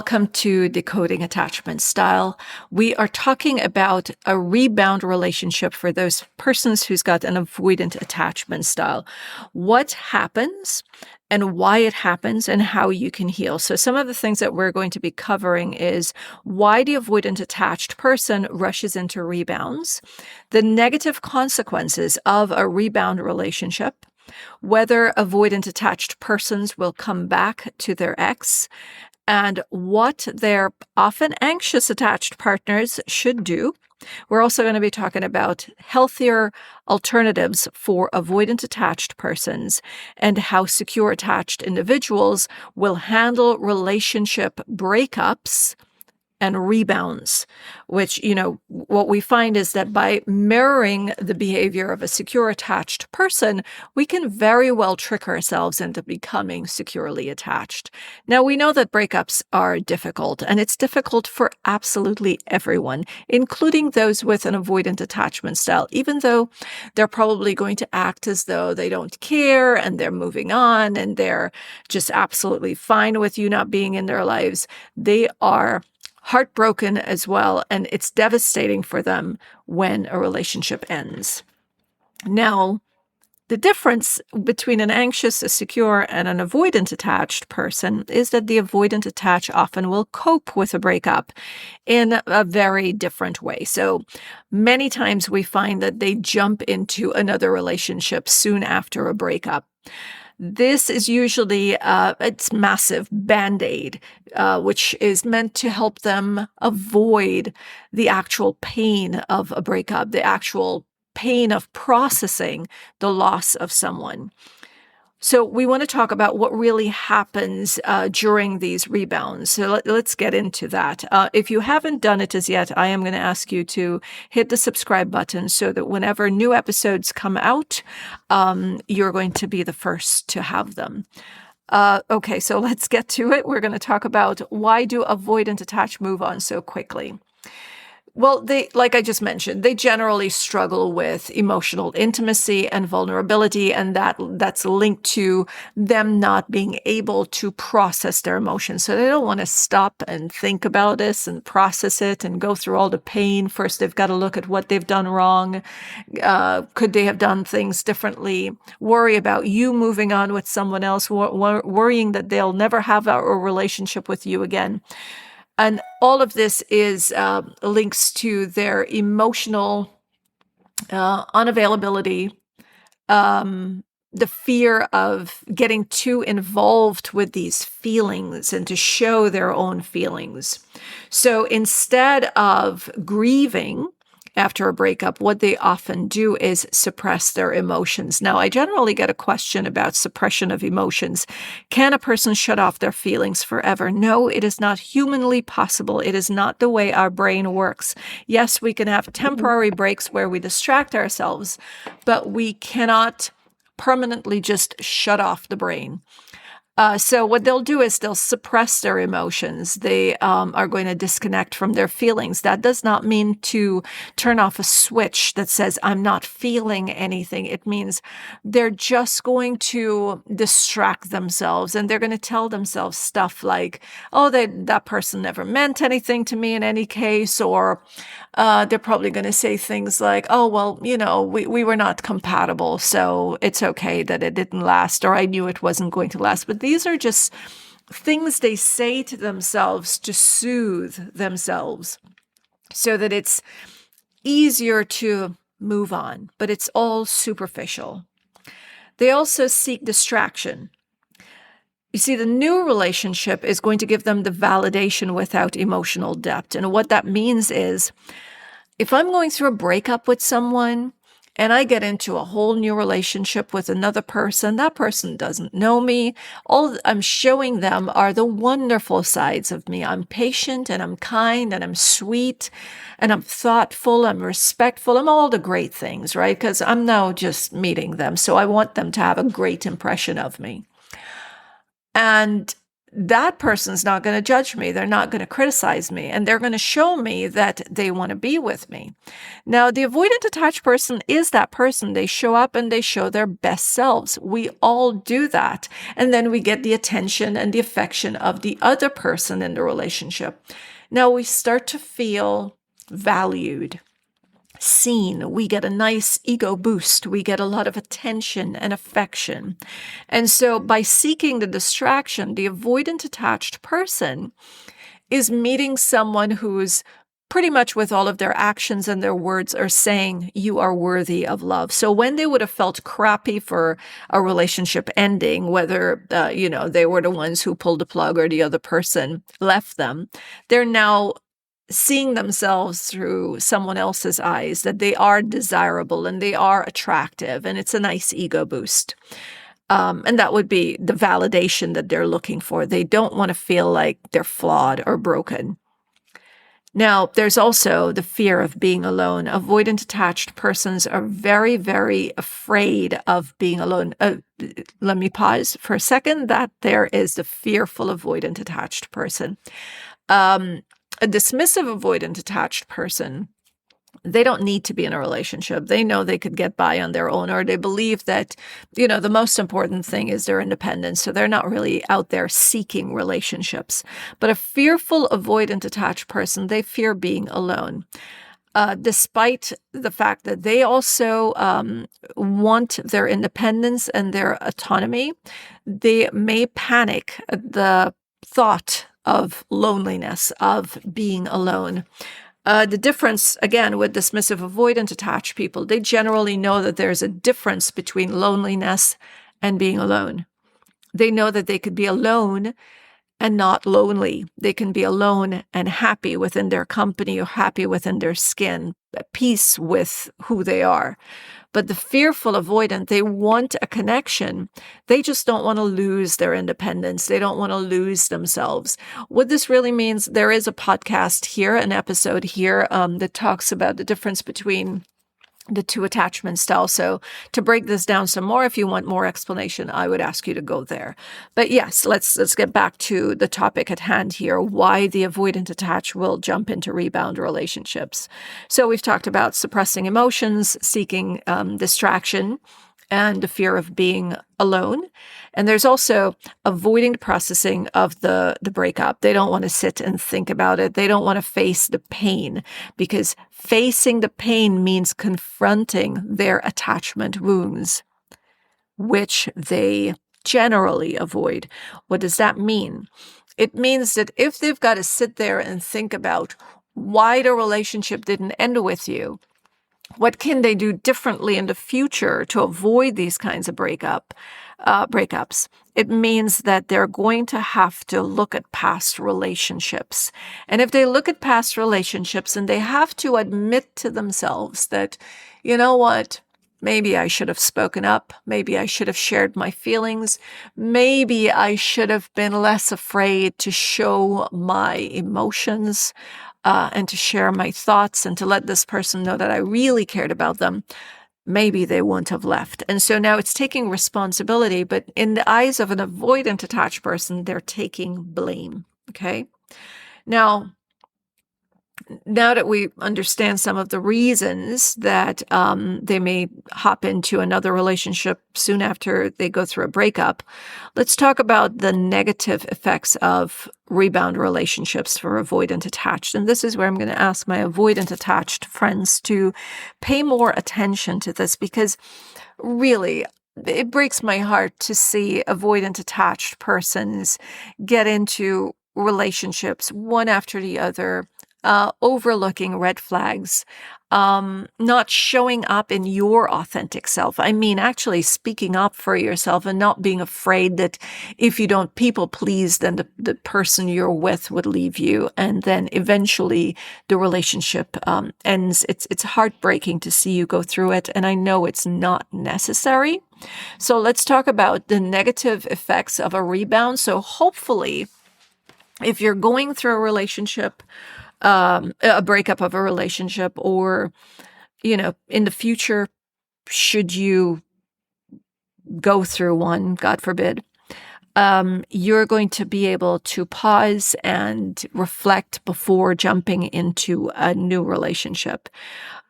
Welcome to Decoding Attachment Style. We are talking about a rebound relationship for those persons who's got an avoidant attachment style. What happens and why it happens and how you can heal. So some of the things that we're going to be covering is why the avoidant attached person rushes into rebounds, the negative consequences of a rebound relationship, whether avoidant attached persons will come back to their ex, and what their often anxious attached partners should do. We're also going to be talking about healthier alternatives for avoidant attached persons and how secure attached individuals will handle relationship breakups and rebounds, which, what we find is that by mirroring the behavior of a secure attached person, we can very well trick ourselves into becoming securely attached. Now, we know that breakups are difficult, and it's difficult for absolutely everyone, including those with an avoidant attachment style, even though they're probably going to act as though they don't care and they're moving on and they're just absolutely fine with you not being in their lives. They are heartbroken as well, and it's devastating for them when a relationship ends. Now, the difference between an anxious, a secure, and an avoidant attached person is that the avoidant attached often will cope with a breakup in a very different way. So many times we find that they jump into another relationship soon after a breakup. This is usually it's massive Band-Aid, which is meant to help them avoid the actual pain of a breakup, the actual pain of processing the loss of someone. So we want to talk about what really happens during these rebounds. So let's get into that. If you haven't done it as yet, I am going to ask you to hit the subscribe button so that whenever new episodes come out, you're going to be the first to have them. Okay, so let's get to it. We're going to talk about why do avoidant attached move on so quickly. Well, like I just mentioned, they generally struggle with emotional intimacy and vulnerability, and that's linked to them not being able to process their emotions. So they don't want to stop and think about this and process it and go through all the pain. First, they've got to look at what they've done wrong. Could they have done things differently? Worry about you moving on with someone else, worrying that they'll never have a relationship with you again. And all of this is links to their emotional unavailability, the fear of getting too involved with these feelings and to show their own feelings. So instead of grieving after a breakup, what they often do is suppress their emotions. Now, I generally get a question about suppression of emotions. Can a person shut off their feelings forever? No, it is not humanly possible. It is not the way our brain works. Yes, we can have temporary breaks where we distract ourselves, but we cannot permanently just shut off the brain. So what they'll do is they'll suppress their emotions. They are going to disconnect from their feelings. That does not mean to turn off a switch that says, I'm not feeling anything. It means they're just going to distract themselves, and they're going to tell themselves stuff like, oh, that person never meant anything to me in any case, or they're probably going to say things like, oh, well, we were not compatible, so it's okay that it didn't last, or I knew it wasn't going to last. But these are just things they say to themselves to soothe themselves so that it's easier to move on, but it's all superficial. They also seek distraction. You see, the new relationship is going to give them the validation without emotional depth. And what that means is, if I'm going through a breakup with someone and I get into a whole new relationship with another person, that person doesn't know me. All I'm showing them are the wonderful sides of me. I'm patient and I'm kind and I'm sweet and I'm thoughtful, I'm respectful, I'm all the great things, right? Because I'm now just meeting them. So I want them to have a great impression of me. And that person's not going to judge me. They're not going to criticize me, and they're going to show me that they want to be with me. Now, the avoidant attached person is that person. They show up and they show their best selves. We all do that. And then we get the attention and the affection of the other person in the relationship. Now we start to feel valued, seen. We get a nice ego boost. We get a lot of attention and affection. And so by seeking the distraction, the avoidant attached person is meeting someone who's pretty much with all of their actions and their words are saying you are worthy of love. So when they would have felt crappy for a relationship ending, whether, they were the ones who pulled the plug or the other person left them, they're now seeing themselves through someone else's eyes, that they are desirable and they are attractive, and it's a nice ego boost. And that would be the validation that they're looking for. They don't want to feel like they're flawed or broken. Now, there's also the fear of being alone. Avoidant attached persons are very, very afraid of being alone. Let me pause for a second. That there is the fearful avoidant attached person. A dismissive avoidant attached person, they don't need to be in a relationship. They know they could get by on their own, or they believe that, the most important thing is their independence. So they're not really out there seeking relationships. But a fearful avoidant attached person, they fear being alone. Despite the fact that they also want their independence and their autonomy, they may panic at the thought of loneliness, of being alone. The difference, again, with dismissive avoidant attached people, they generally know that there's a difference between loneliness and being alone. They know that they could be alone and not lonely. They can be alone and happy within their company or happy within their skin, at peace with who they are. But the fearful avoidant, they want a connection. They just don't want to lose their independence. They don't want to lose themselves. What this really means, there is a podcast here, an episode here that talks about the difference between the two attachment styles. So to break this down some more, if you want more explanation, I would ask you to go there. But yes, let's get back to the topic at hand here, why the avoidant attached will jump into rebound relationships. So we've talked about suppressing emotions, seeking distraction, and the fear of being alone. And there's also avoiding the processing of the breakup. They don't want to sit and think about it. They don't want to face the pain, because facing the pain means confronting their attachment wounds, which they generally avoid. What does that mean? It means that if they've got to sit there and think about why the relationship didn't end with you, what can they do differently in the future to avoid these kinds of breakups? It means that they're going to have to look at past relationships. And if they look at past relationships and they have to admit to themselves that, you know what, maybe I should have spoken up. Maybe I should have shared my feelings. Maybe I should have been less afraid to show my emotions. And to share my thoughts and to let this person know that I really cared about them, maybe they wouldn't have left. And so now it's taking responsibility, but in the eyes of an avoidant attached person, they're taking blame. Okay. Now that we understand some of the reasons that they may hop into another relationship soon after they go through a breakup, let's talk about the negative effects of rebound relationships for avoidant attached. And this is where I'm going to ask my avoidant attached friends to pay more attention to this, because really, it breaks my heart to see avoidant attached persons get into relationships one after the other, overlooking red flags, not showing up in your authentic self. I mean, actually speaking up for yourself and not being afraid that if you don't people please, then the person you're with would leave you. And then eventually the relationship ends. It's heartbreaking to see you go through it. And I know it's not necessary. So let's talk about the negative effects of a rebound. So hopefully, if you're going through a relationship, a breakup of a relationship, or, in the future, should you go through one, God forbid, you're going to be able to pause and reflect before jumping into a new relationship.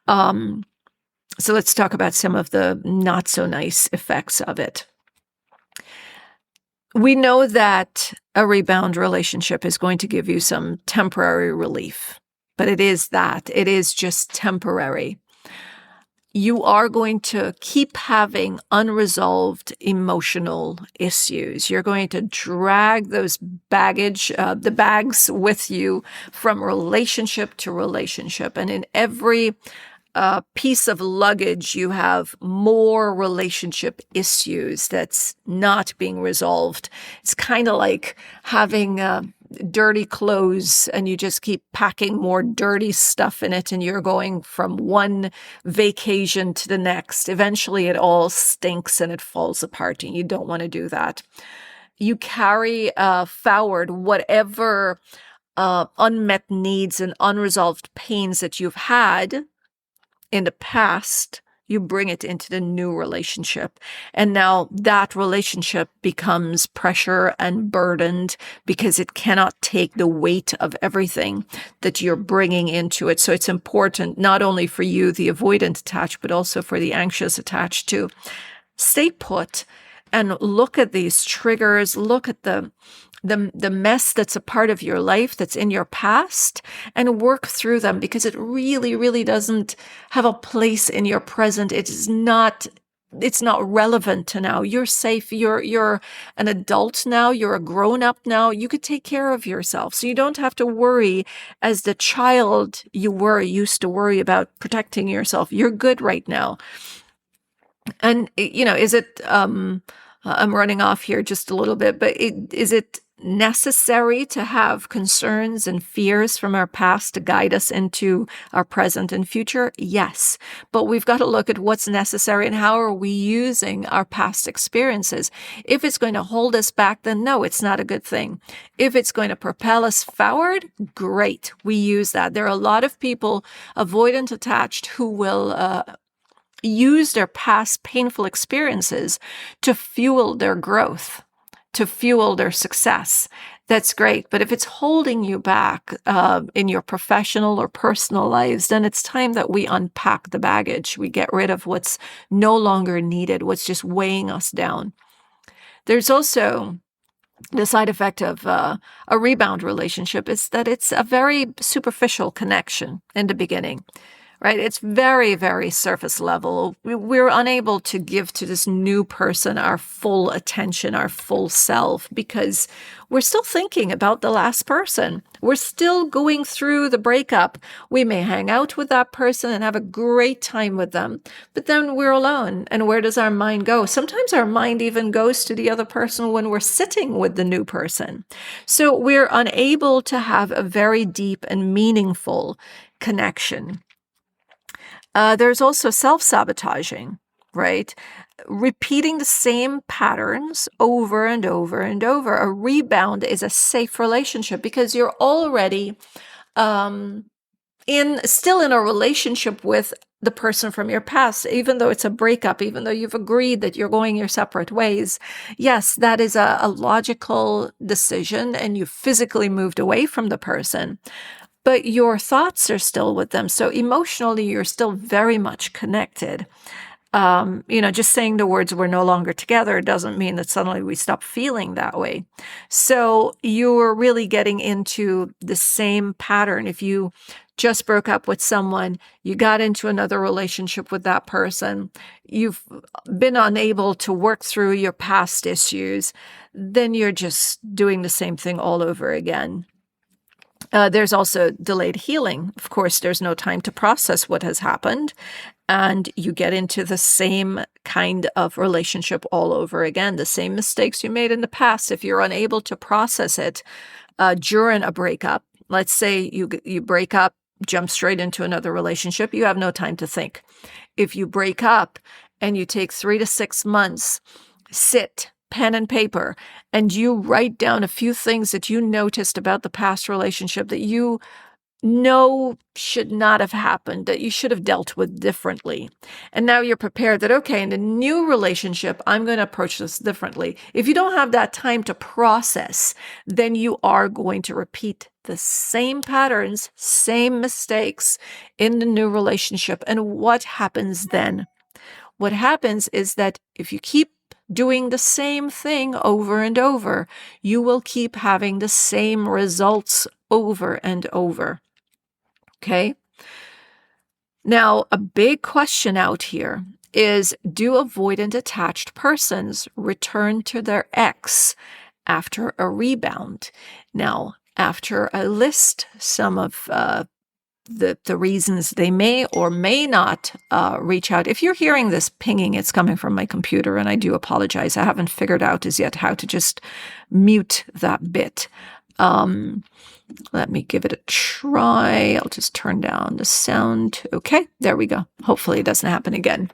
So let's talk about some of the not so nice effects of it. We know that a rebound relationship is going to give you some temporary relief, but it is just temporary. You are going to keep having unresolved emotional issues. You're going to drag those the bags with you from relationship to relationship. And in every piece of luggage, you have more relationship issues that's not being resolved. It's kind of like having dirty clothes and you just keep packing more dirty stuff in it and you're going from one vacation to the next. Eventually it all stinks and it falls apart and you don't want to do that. You carry forward whatever unmet needs and unresolved pains that you've had in the past. You bring it into the new relationship. And now that relationship becomes pressure and burdened because it cannot take the weight of everything that you're bringing into it. So it's important not only for you, the avoidant attached, but also for the anxious attached to stay put and look at these triggers, look at the mess that's a part of your life, that's in your past, and work through them, because it really, really doesn't have a place in your present. It's not relevant to now. You're safe. You're an adult now. You're a grown up now. You could take care of yourself. So you don't have to worry as the child used to worry about protecting yourself. You're good right now. And, is it, I'm running off here just a little bit, but is it necessary to have concerns and fears from our past to guide us into our present and future? Yes. But we've got to look at what's necessary and how are we using our past experiences. If it's going to hold us back, then no, it's not a good thing. If it's going to propel us forward, great. We use that. There are a lot of people, avoidant attached, who will, use their past painful experiences to fuel their growth, to fuel their success. That's great. But if it's holding you back in your professional or personal lives, then it's time that we unpack the baggage. We get rid of what's no longer needed, what's just weighing us down. There's also the side effect of a rebound relationship is that it's a very superficial connection in the beginning. Right? It's very, very surface level. We're unable to give to this new person our full attention, our full self, because we're still thinking about the last person. We're still going through the breakup. We may hang out with that person and have a great time with them, but then we're alone. And where does our mind go? Sometimes our mind even goes to the other person when we're sitting with the new person. So we're unable to have a very deep and meaningful connection. There's also self-sabotaging, right? Repeating the same patterns over and over and over. A rebound is a safe relationship because you're already still in a relationship with the person from your past, even though it's a breakup, even though you've agreed that you're going your separate ways. Yes, that is a logical decision and you physically moved away from the person. But your thoughts are still with them. So emotionally, you're still very much connected. Just saying the words "we're no longer together" doesn't mean that suddenly we stop feeling that way. So you're really getting into the same pattern. If you just broke up with someone, you got into another relationship with that person, you've been unable to work through your past issues, then you're just doing the same thing all over again. There's also delayed healing. Of course, there's no time to process what has happened, and you get into the same kind of relationship all over again, the same mistakes you made in the past. If you're unable to process it during a breakup, let's say you break up, jump straight into another relationship, you have no time to think. If you break up and you take 3 to 6 months, sit, pen and paper, and you write down a few things that you noticed about the past relationship that you no should not have happened, that you should have dealt with differently. And now you're prepared that, okay, in a new relationship, I'm going to approach this differently. If you don't have that time to process, then you are going to repeat the same patterns, same mistakes in the new relationship. And what happens then? What happens is that if you keep doing the same thing over and over, you will keep having the same results over and over. Okay. Now, a big question out here is, do avoidant attached persons return to their ex after a rebound? Now, after I list some of the reasons they may or may not reach out. If you're hearing this pinging, it's coming from my computer, and I do apologize. I haven't figured out as yet how to just mute that bit. Let me give it a try. I'll just turn down the sound. Okay, there we go. Hopefully it doesn't happen again.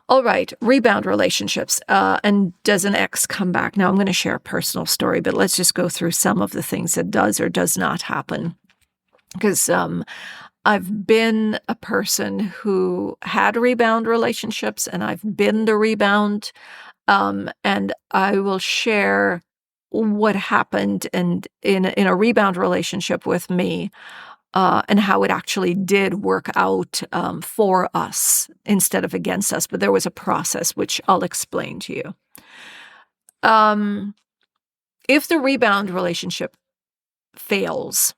All right, rebound relationships. And does an ex come back? Now I'm going to share a personal story, but let's just go through some of the things that does or does not happen. Because I've been a person who had rebound relationships, and I've been the rebound. And I will share what happened in a rebound relationship with me, and how it actually did work out for us instead of against us. But there was a process which I'll explain to you. If the rebound relationship fails,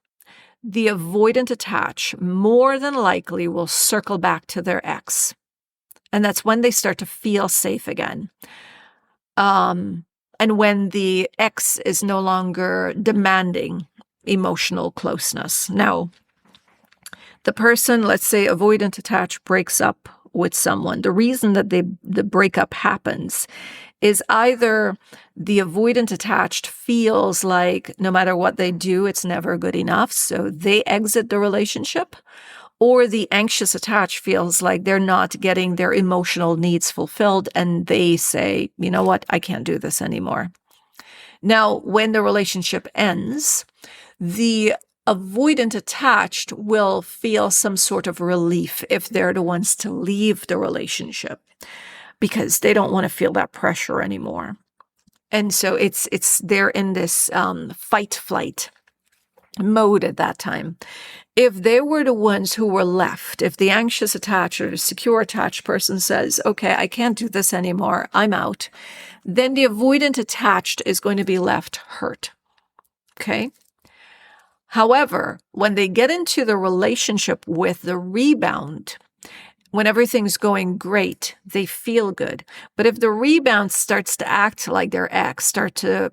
the avoidant attach more than likely will circle back to their ex. And that's when they start to feel safe again. And when the ex is no longer demanding emotional closeness. Now, the person, let's say avoidant attach, breaks up with someone. The reason that the breakup happens is either the avoidant attached feels like no matter what they do, it's never good enough, so they exit the relationship, or the anxious attached feels like they're not getting their emotional needs fulfilled, and they say, you know what, I can't do this anymore. Now, when the relationship ends, the avoidant attached will feel some sort of relief if they're the ones to leave the relationship, because they don't want to feel that pressure anymore. And so they're in this fight flight mode at that time. If they were the ones who were left, if the anxious attached or the secure attached person says, okay, I can't do this anymore, I'm out, then the avoidant attached is going to be left hurt. Okay. However, when they get into the relationship with the rebound, when everything's going great, they feel good. But if the rebound starts to act like their ex, start to,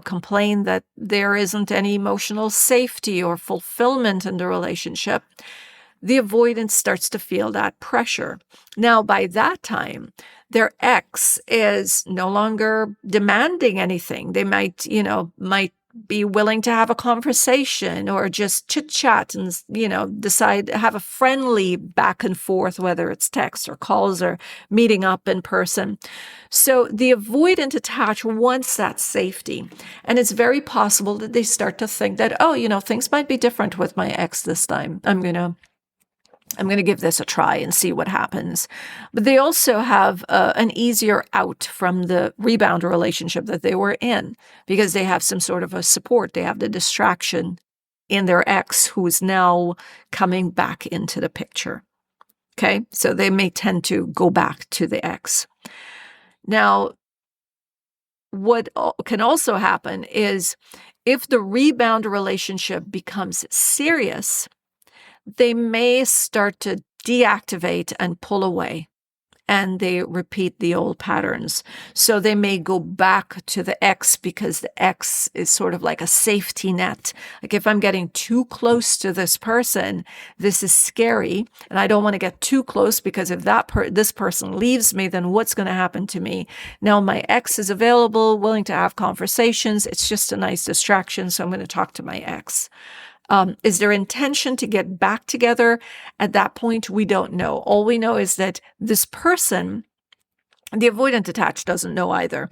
complain that there isn't any emotional safety or fulfillment in the relationship, the avoidance starts to feel that pressure. Now, by that time, their ex is no longer demanding anything. They might be willing to have a conversation or just chit chat and, decide, have a friendly back and forth, whether it's text or calls or meeting up in person. So the avoidant attach wants that safety. And it's very possible that they start to think that, things might be different with my ex this time. I'm going to give this a try and see what happens. But they also have an easier out from the rebound relationship that they were in, because they have some sort of a support. They have the distraction in their ex, who is now coming back into the picture. Okay, so they may tend to go back to the ex. Now, what can also happen is if the rebound relationship becomes serious, they may start to deactivate and pull away, and they repeat the old patterns. So they may go back to the ex because the ex is sort of like a safety net. Like, if I'm getting too close to this person, this is scary, and I don't want to get too close, because if this person leaves me, then what's going to happen to me? Now my ex is available, willing to have conversations. It's just a nice distraction, so I'm going to talk to my ex. Is their intention to get back together? At that point, we don't know. All we know is that this person, the avoidant attached, doesn't know either.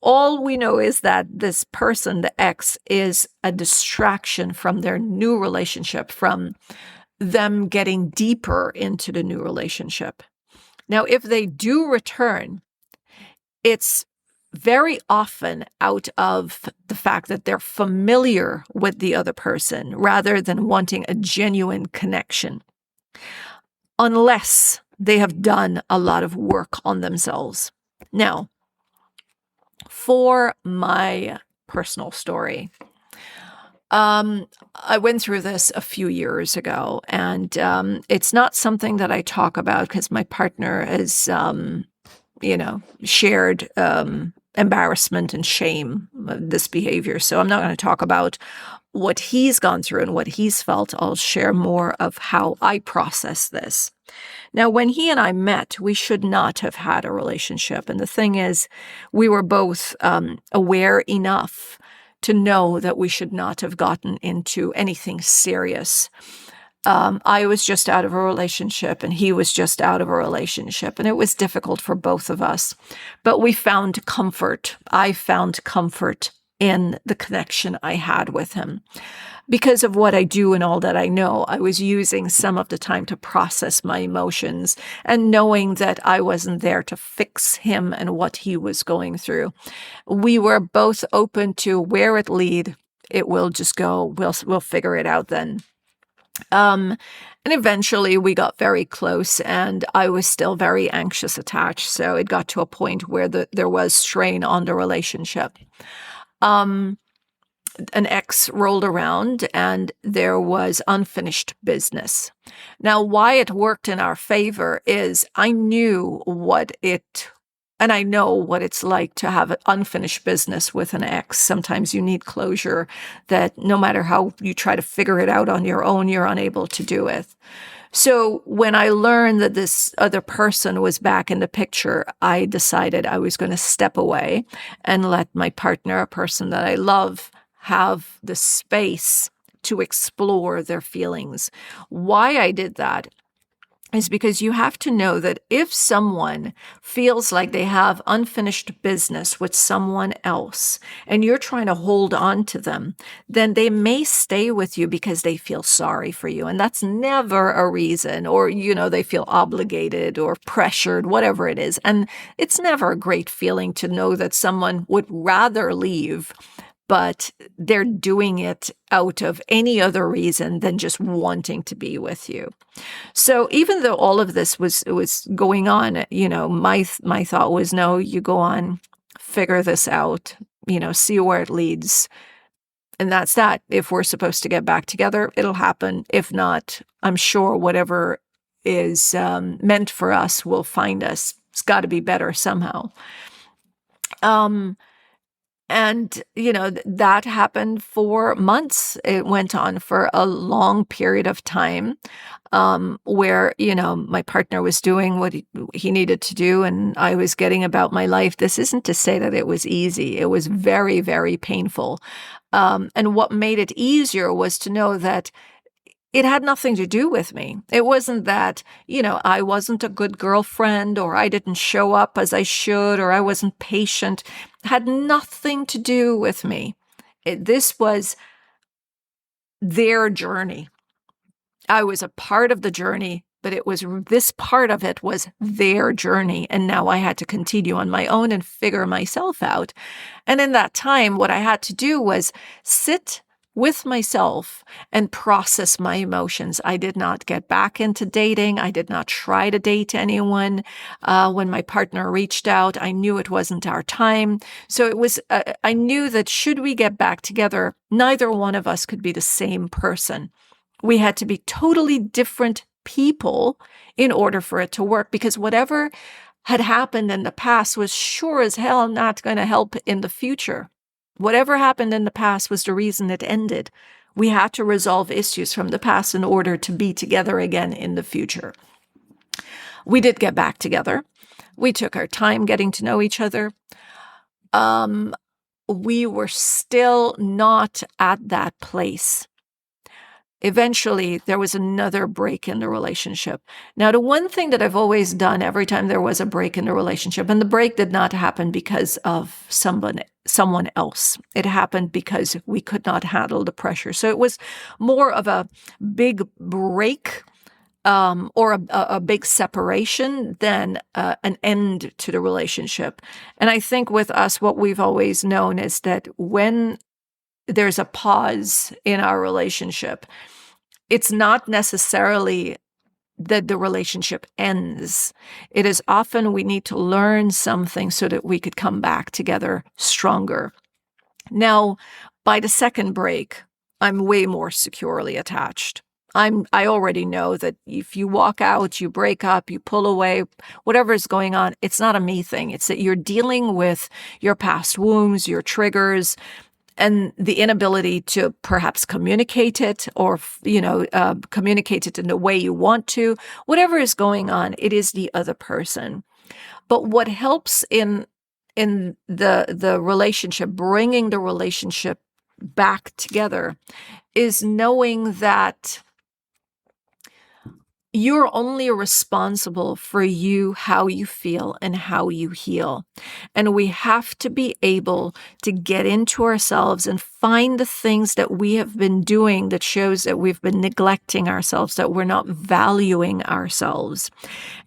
All we know is that this person, the ex, is a distraction from their new relationship, from them getting deeper into the new relationship. Now, if they do return, it's very often out of the fact that they're familiar with the other person rather than wanting a genuine connection, unless they have done a lot of work on themselves. Now, for my personal story, I went through this a few years ago, and it's not something that I talk about because my partner has, shared embarrassment and shame of this behavior. So I'm not going to talk about what he's gone through and what he's felt. I'll share more of how I process this. Now, when he and I met, we should not have had a relationship. And the thing is, we were both aware enough to know that we should not have gotten into anything serious. I was just out of a relationship and he was just out of a relationship, and it was difficult for both of us. But we found comfort. I found comfort in the connection I had with him. Because of what I do and all that I know, I was using some of the time to process my emotions and knowing that I wasn't there to fix him and what he was going through. We were both open to where it lead. It will just go. We'll figure it out then. And eventually we got very close, and I was still very anxious attached. So it got to a point where there was strain on the relationship. An ex rolled around and there was unfinished business. Now, why it worked in our favor is I knew and I know what it's like to have unfinished business with an ex. Sometimes you need closure that no matter how you try to figure it out on your own, you're unable to do it. So when I learned that this other person was back in the picture, I decided I was going to step away and let my partner, a person that I love, have the space to explore their feelings. Why I did that is because you have to know that if someone feels like they have unfinished business with someone else and you're trying to hold on to them, then they may stay with you because they feel sorry for you. And that's never a reason, or, they feel obligated or pressured, whatever it is. And it's never a great feeling to know that someone would rather leave, but they're doing it out of any other reason than just wanting to be with you. So even though all of this was going on, my thought was, no, you go on, figure this out, see where it leads. And that's that. If we're supposed to get back together, it'll happen. If not, I'm sure whatever is meant for us will find us. It's got to be better somehow. And, that happened for months. It went on for a long period of time where, my partner was doing what he needed to do and I was getting about my life. This isn't to say that it was easy. It was very, very painful. And what made it easier was to know that it had nothing to do with me. It wasn't that, I wasn't a good girlfriend or I didn't show up as I should or I wasn't patient. It had nothing to do with me. This was their journey. I was a part of the journey, but this part of it was their journey. And now I had to continue on my own and figure myself out. And in that time, what I had to do was sit with myself and process my emotions. I did not get back into dating. I did not try to date anyone. When my partner reached out, I knew it wasn't our time. So it was, I knew that should we get back together, neither one of us could be the same person. We had to be totally different people in order for it to work, because whatever had happened in the past was sure as hell not going to help in the future. Whatever happened in the past was the reason it ended. We had to resolve issues from the past in order to be together again in the future. We did get back together. We took our time getting to know each other. We were still not at that place. eventually there was another break in the relationship. Now, the one thing that I've always done every time there was a break in the relationship, and the break did not happen because of someone else. It happened because we could not handle the pressure. So it was more of a big break, or a big separation than an end to the relationship. And I think with us, what we've always known is that when there's a pause in our relationship, it's not necessarily that the relationship ends. It is often we need to learn something so that we could come back together stronger. Now, by the second break, I'm way more securely attached. I already know that if you walk out, you break up, you pull away, whatever is going on, it's not a me thing. It's that you're dealing with your past wounds, your triggers, and the inability to perhaps communicate it, or communicate it in the way you want to. Whatever is going on, it is the other person. But what helps in the relationship, bringing the relationship back together, is knowing that you're only responsible for how you feel and how you heal. And we have to be able to get into ourselves and find the things that we have been doing that shows that we've been neglecting ourselves, that we're not valuing ourselves.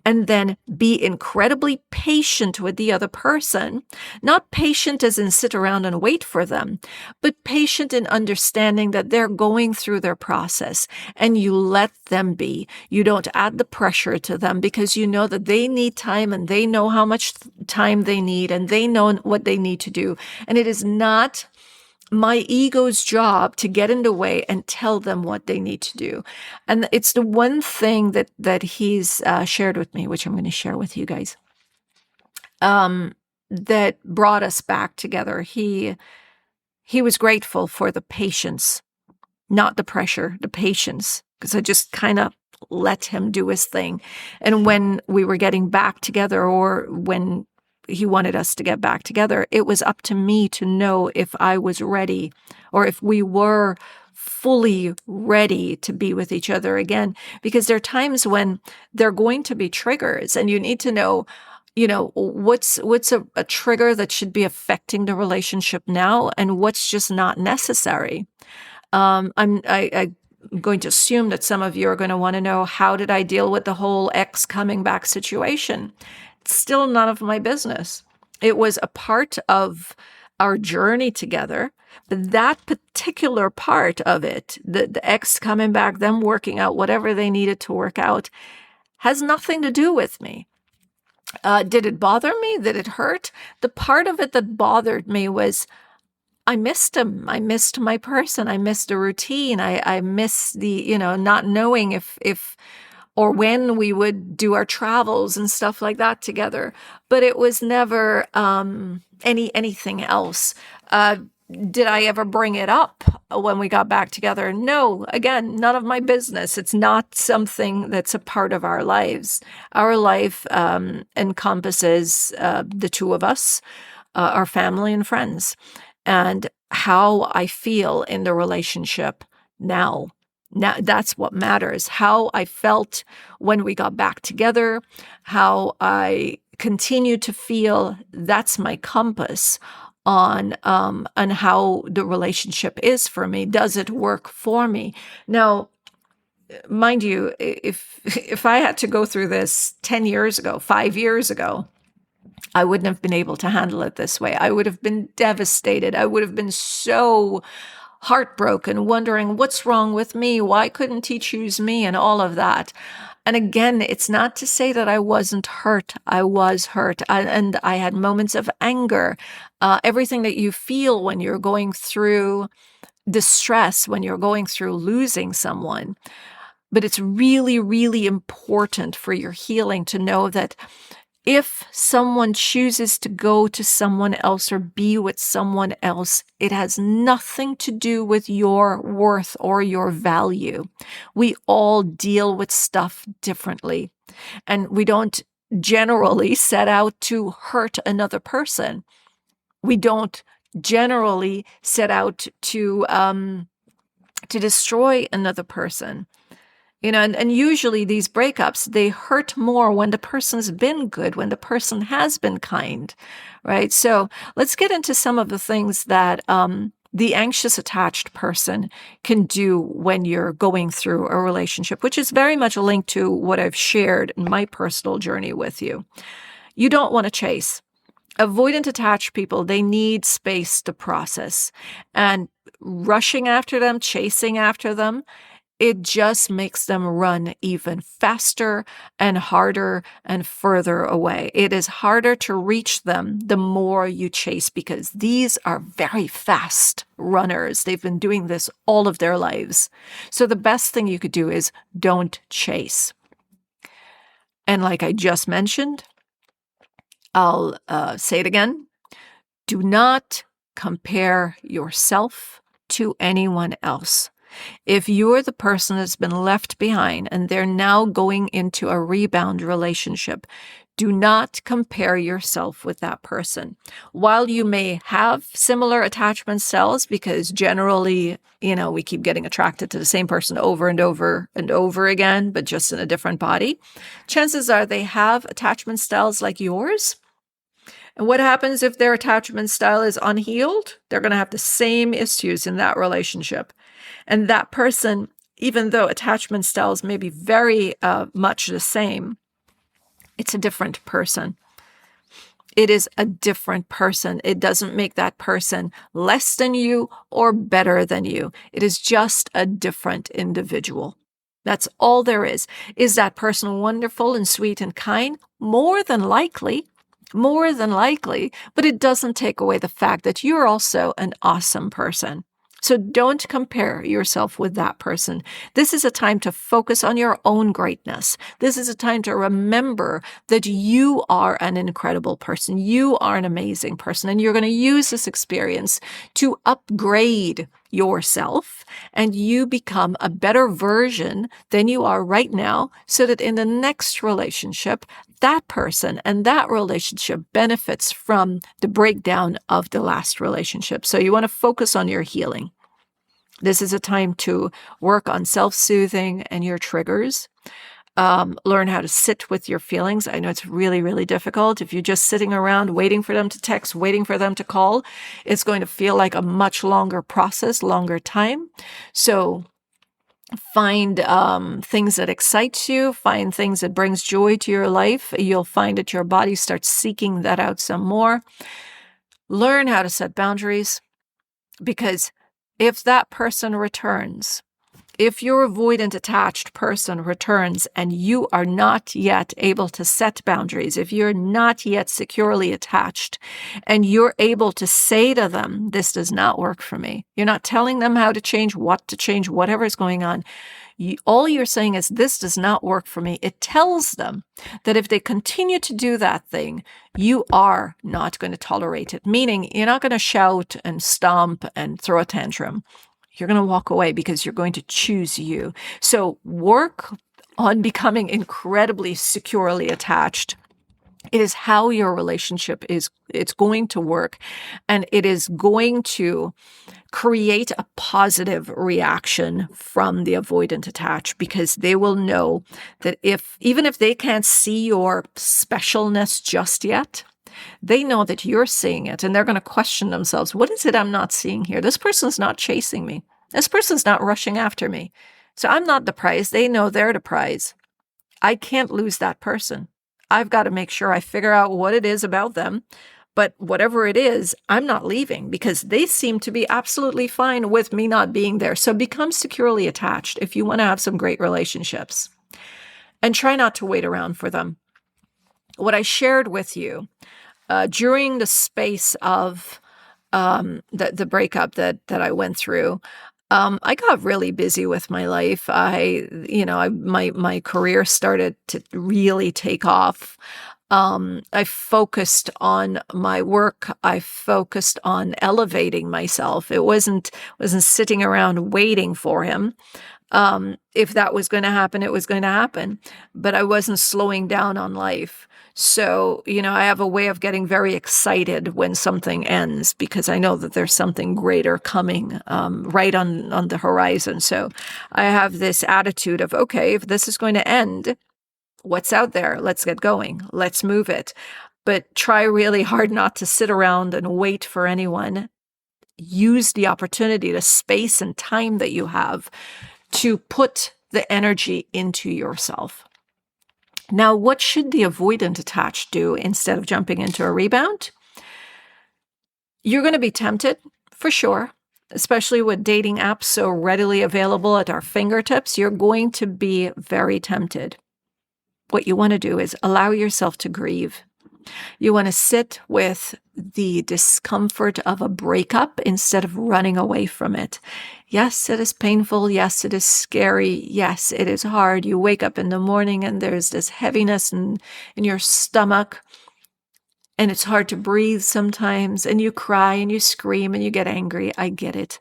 And then be incredibly patient with the other person, not patient as in sit around and wait for them, but patient in understanding that they're going through their process, and you let them be. You don't add the pressure to them, because you know that they need time, and they know how much time they need, and they know what they need to do. And it is not my ego's job to get in the way and tell them what they need to do. And it's the one thing that he's shared with me, which I'm going to share with you guys, that brought us back together. He was grateful for the patience, not the pressure, the patience, because I just kind of let him do his thing. And when we were getting back together, or when he wanted us to get back together, it was up to me to know if I was ready, or if we were fully ready to be with each other again. Because there are times when there are going to be triggers, and you need to know, what's a trigger that should be affecting the relationship now, and what's just not necessary. I'm going to assume that some of you are going to want to know, how did I deal with the whole ex coming back situation? It's still none of my business. It was a part of our journey together, but that particular part of it, the ex coming back, them working out whatever they needed to work out, has nothing to do with me. Did it bother me? Did it hurt? The part of it that bothered me was, I missed him. I missed my person. I missed the routine. I missed the, not knowing if or when we would do our travels and stuff like that together. But it was never anything else. Did I ever bring it up when we got back together? No. Again, none of my business. It's not something that's a part of our lives. Our life encompasses the two of us, our family and friends, and how I feel in the relationship now. Now, that's what matters. How I felt when we got back together, how I continue to feel, that's my compass on how the relationship is for me. Does it work for me? Now, mind you, if I had to go through this 10 years ago, 5 years ago, I wouldn't have been able to handle it this way. I would have been devastated. I would have been so heartbroken, wondering what's wrong with me? Why couldn't he choose me? And all of that. And again, it's not to say that I wasn't hurt. I was hurt. And I had moments of anger. Everything that you feel when you're going through distress, when you're going through losing someone. But it's really, really important for your healing to know that if someone chooses to go to someone else or be with someone else, it has nothing to do with your worth or your value. We all deal with stuff differently, and we don't generally set out to hurt another person. We don't generally set out to to destroy another person. And usually these breakups, they hurt more when the person's been good, when the person has been kind, right? So let's get into some of the things that the anxious attached person can do when you're going through a relationship, which is very much linked to what I've shared in my personal journey with you. You don't want to chase. Avoidant attached people, they need space to process. And rushing after them, chasing after them, it just makes them run even faster and harder and further away. It is harder to reach them the more you chase, because these are very fast runners. They've been doing this all of their lives. So the best thing you could do is don't chase. And like I just mentioned, I'll say it again. Do not compare yourself to anyone else. If you're the person that's been left behind and they're now going into a rebound relationship, do not compare yourself with that person. While you may have similar attachment styles, because generally, we keep getting attracted to the same person over and over and over again, but just in a different body, chances are they have attachment styles like yours. And what happens if their attachment style is unhealed? They're going to have the same issues in that relationship. And that person, even though attachment styles may be very much the same, it's a different person. It is a different person. It doesn't make that person less than you or better than you. It is just a different individual. That's all there is. Is that person wonderful and sweet and kind? More than likely, but it doesn't take away the fact that you're also an awesome person. So don't compare yourself with that person. This is a time to focus on your own greatness. This is a time to remember that you are an incredible person. You are an amazing person, and you're going to use this experience to upgrade yourself, and you become a better version than you are right now, so that in the next relationship, that person and that relationship benefits from the breakdown of the last relationship. So you want to focus on your healing. This is a time to work on self-soothing and your triggers. Learn how to sit with your feelings. I know it's really, really difficult. If you're just sitting around waiting for them to text, waiting for them to call, it's going to feel like a much longer process, longer time. So find things that excite you, find things that brings joy to your life. You'll find that your body starts seeking that out some more. Learn how to set boundaries, because if that person returns, if your avoidant attached person returns and you are not yet able to set boundaries, if you're not yet securely attached and you're able to say to them, this does not work for me. You're not telling them how to change, what to change, whatever is going on. All you're saying is, this does not work for me. It tells them that if they continue to do that thing, you are not going to tolerate it. Meaning you're not going to shout and stomp and throw a tantrum. You're going to walk away because you're going to choose you. So work on becoming incredibly securely attached. It is how your relationship it's going to work, and it is going to create a positive reaction from the avoidant attached, because they will know that even if they can't see your specialness just yet, they know that you're seeing it, and they're going to question themselves. What is it I'm not seeing here? This person's not chasing me. This person's not rushing after me. So I'm not the prize. They know they're the prize. I can't lose that person. I've got to make sure I figure out what it is about them. But whatever it is, I'm not leaving, because they seem to be absolutely fine with me not being there. So become securely attached if you want to have some great relationships. And try not to wait around for them. What I shared with you during the space of the breakup that I went through, I got really busy with my life. My career started to really take off. I focused on my work. I focused on elevating myself. It wasn't sitting around waiting for him. If that was going to happen, it was going to happen. But I wasn't slowing down on life. So, I have a way of getting very excited when something ends because I know that there's something greater coming right on the horizon. So I have this attitude of, okay, if this is going to end, what's out there? Let's get going. Let's move it. But try really hard not to sit around and wait for anyone. Use the opportunity, the space and time that you have to put the energy into yourself. Now, what should the avoidant attached do instead of jumping into a rebound? You're going to be tempted, for sure, especially with dating apps so readily available at our fingertips. You're going to be very tempted. What you want to do is allow yourself to grieve. You want to sit with the discomfort of a breakup instead of running away from it. Yes, it is painful. Yes, it is scary. Yes, it is hard. You wake up in the morning and there's this heaviness in your stomach, and it's hard to breathe sometimes, and you cry and you scream and you get angry. I get it.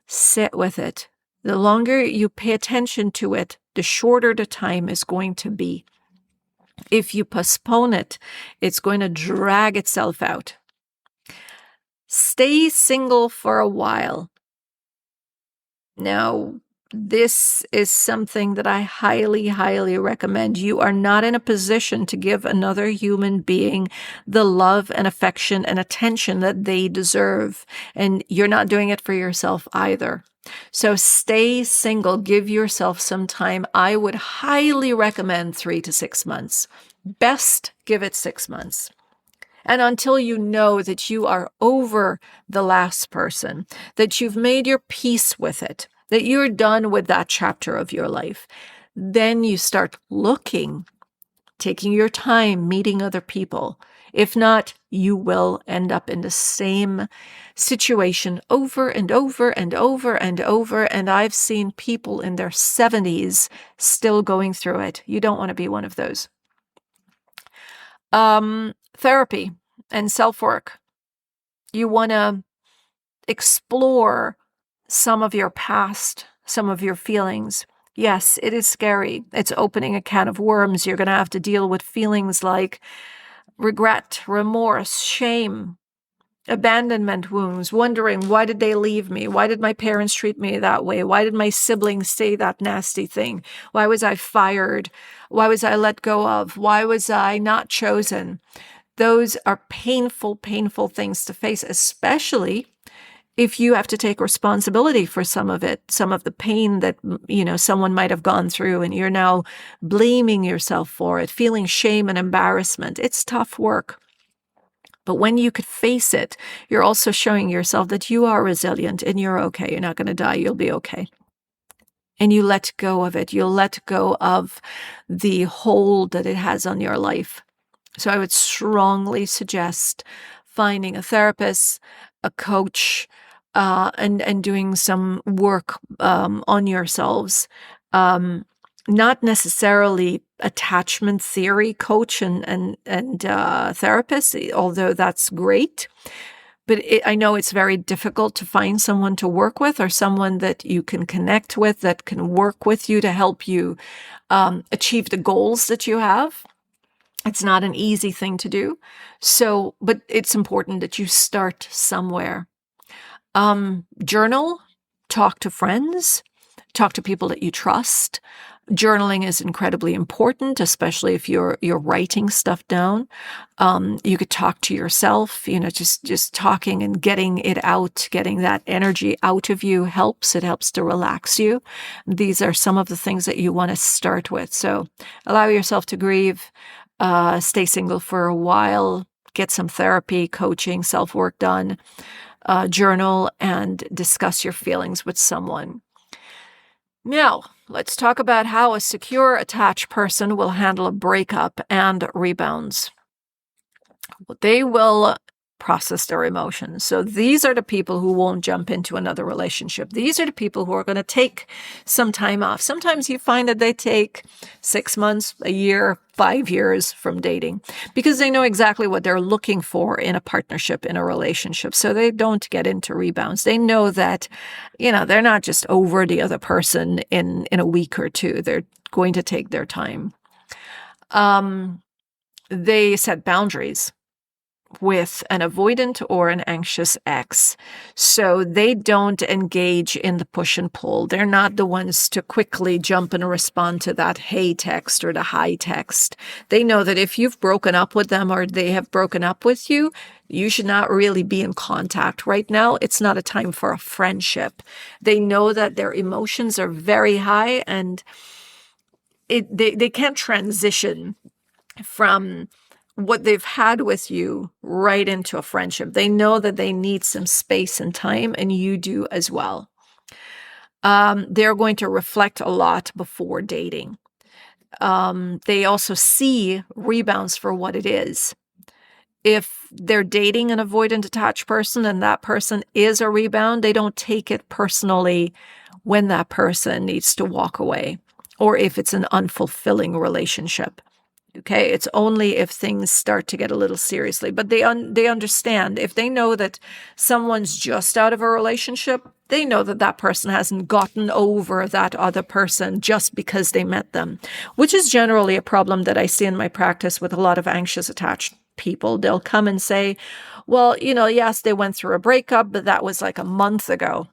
Sit with it. The longer you pay attention to it, the shorter the time is going to be. If you postpone it, it's going to drag itself out. Stay single for a while. Now, this is something that I highly, highly recommend. You are not in a position to give another human being the love and affection and attention that they deserve. And you're not doing it for yourself either. So stay single. Give yourself some time. I would highly recommend 3 to 6 months. Best give it 6 months. And until you know that you are over the last person, that you've made your peace with it, that you're done with that chapter of your life, then you start looking, taking your time, meeting other people. If not, you will end up in the same situation over and over and over and over. And I've seen people in their 70s still going through it. You don't want to be one of those. Therapy and self-work. You want to explore some of your past, some of your feelings. Yes, it is scary. It's opening a can of worms. You're going to have to deal with feelings like regret, remorse, shame, abandonment wounds, wondering, why did they leave me? Why did my parents treat me that way? Why did my siblings say that nasty thing? Why was I fired? Why was I let go of? Why was I not chosen? Those are painful, painful things to face, especially if you have to take responsibility for some of it, some of the pain that, someone might have gone through, and you're now blaming yourself for it, feeling shame and embarrassment. It's tough work. But when you could face it, you're also showing yourself that you are resilient and you're okay. You're not going to die. You'll be okay. And you let go of it. You'll let go of the hold that it has on your life. So I would strongly suggest finding a therapist, a coach, and doing some work on yourselves. Not necessarily attachment theory coach and therapist, although that's great. But I know it's very difficult to find someone to work with or someone that you can connect with that can work with you to help you achieve the goals that you have. It's not an easy thing to do. So, but it's important that you start somewhere. Journal, talk to friends, talk to people that you trust. Journaling is incredibly important, especially if you're writing stuff down. You could talk to yourself, just talking and getting it out, getting that energy out of you helps. It helps to relax you. These are some of the things that you want to start with. So allow yourself to grieve, stay single for a while, get some therapy, coaching, self-work done, journal, and discuss your feelings with someone. Now, let's talk about how a secure, attached person will handle a breakup and rebounds. They will process their emotions. So these are the people who won't jump into another relationship. These are the people who are going to take some time off. Sometimes you find that they take 6 months, a year, 5 years from dating because they know exactly what they're looking for in a partnership, in a relationship. So they don't get into rebounds. They know that, they're not just over the other person in a week or two. They're going to take their time. They set boundaries with an avoidant or an anxious ex. So they don't engage in the push and pull. They're not the ones to quickly jump and respond to that hey text or the hi text. They know that if you've broken up with them or they have broken up with you, you should not really be in contact right now. It's not a time for a friendship. They know that their emotions are very high and they can't transition from what they've had with you right into a friendship. They know that they need some space and time, and you do as well. They're going to reflect a lot before dating. They also see rebounds for what it is. If they're dating an avoidant attached person and that person is a rebound, they don't take it personally when that person needs to walk away or if it's an unfulfilling relationship. Okay, it's only if things start to get a little seriously, but they understand. If they know that someone's just out of a relationship, they know that that person hasn't gotten over that other person just because they met them, which is generally a problem that I see in my practice with a lot of anxious attached people. They'll come and say, well, yes, they went through a breakup, but that was like a month ago.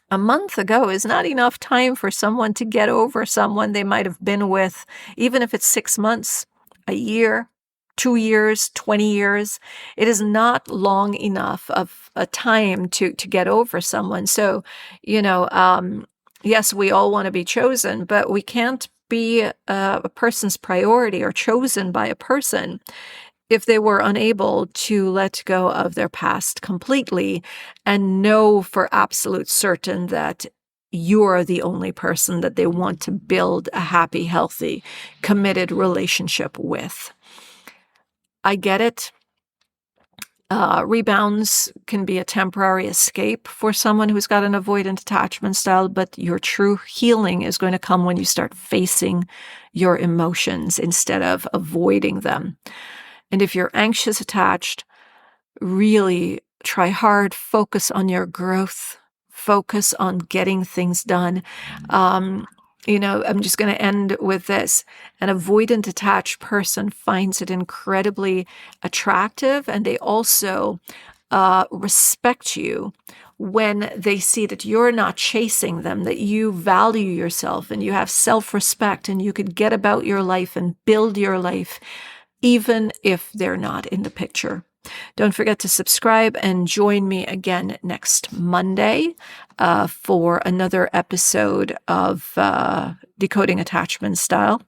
A month ago is not enough time for someone to get over someone they might have been with, even if it's 6 months, a year, 2 years, 20 years. It is not long enough of a time to get over someone. So, yes, we all want to be chosen, but we can't be a person's priority or chosen by a person if they were unable to let go of their past completely and know for absolute certain that you're the only person that they want to build a happy, healthy, committed relationship with. I get it. Rebounds can be a temporary escape for someone who's got an avoidant attachment style, but your true healing is going to come when you start facing your emotions instead of avoiding them. And if you're anxious attached, really try hard, focus on your growth, focus on getting things done. I'm just going to end with this. An avoidant attached person finds it incredibly attractive, and they also respect you when they see that you're not chasing them, that you value yourself and you have self-respect and you could get about your life and build your life even if they're not in the picture. Don't forget to subscribe and join me again next Monday for another episode of Decoding Attachment Style.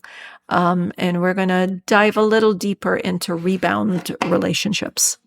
And we're going to dive a little deeper into rebound relationships.